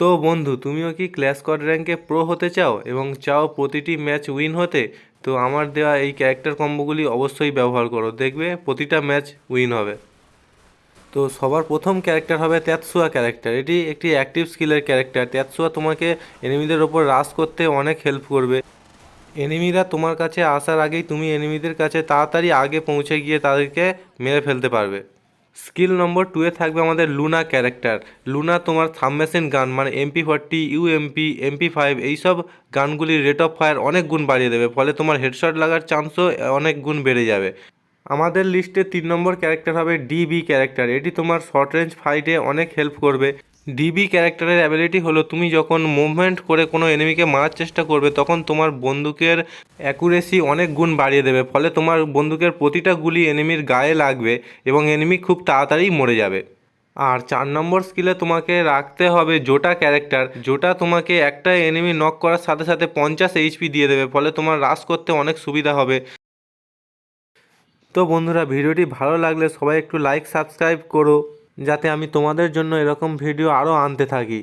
তো বন্ধু, তুমিও কি ক্ল্যাশ স্কোয়াড র্যাঙ্কে প্রো হতে চাও এবং চাও প্রতিটি ম্যাচ উইন হতে? তো আমার দেওয়া এই ক্যারেক্টার কম্বোগুলি অবশ্যই ব্যবহার করো, দেখবে প্রতিটা ম্যাচ উইন হবে। তো সবার প্রথম ক্যারেক্টার হবে তেতসুয়া ক্যারেক্টার। এটি একটি অ্যাক্টিভ স্কিলের ক্যারেক্টার। তেতসুয়া তোমাকে এনিমিদের ওপর রাশ করতে অনেক হেল্প করবে। এনিমিরা তোমার কাছে আসার আগেই তুমি এনিমিদের কাছে তাড়াতাড়ি আগে পৌঁছে গিয়ে তাদেরকে মেরে ফেলতে পারবে। স্কিল নম্বর 2-এ থাকবে আমাদের লুনা ক্যারেক্টার। লুনা তোমার সাবমেশিন গান মানে MP40, ইউএমপি, MP5 এইসব গানগুলির রেট অফ ফায়ার অনেক গুণ বাড়িয়ে দেবে, ফলে তোমার হেডশট লাগার চান্সও অনেক গুণ বেড়ে যাবে। আমাদের লিস্টে 3 নম্বর ক্যারেক্টার হবে ডিবি ক্যারেক্টার। এটি তোমার শর্ট রেঞ্জ ফাইটে অনেক হেল্প করবে। ডিবি ক্যারেক্টারের অ্যাবিলিটি হলো তুমি যখন মুভমেন্ট করে কোনো এনিমিকে মারার চেষ্টা করবে তখন তোমার বন্দুকের অ্যাকুরেসি অনেক গুণ বাড়িয়ে দেবে, ফলে তোমার বন্দুকের প্রতিটা গুলি এনিমির গায়ে লাগবে এবং এনিমি খুব তাড়াতাড়ি মরে যাবে। আর 4 নম্বর স্কিলে তোমাকে রাখতে হবে জোটা ক্যারেক্টার। জোটা তোমাকে একটা এনিমি নক করার সাথে সাথে 50 HP দিয়ে দেবে, ফলে তোমার রাশ করতে অনেক সুবিধা হবে। তো বন্ধুরা, ভিডিওটি ভালো লাগলে সবাই একটু লাইক সাবস্ক্রাইব করো, যাতে আমি তোমাদের জন্য এরকম ভিডিও আরও আনতে থাকি।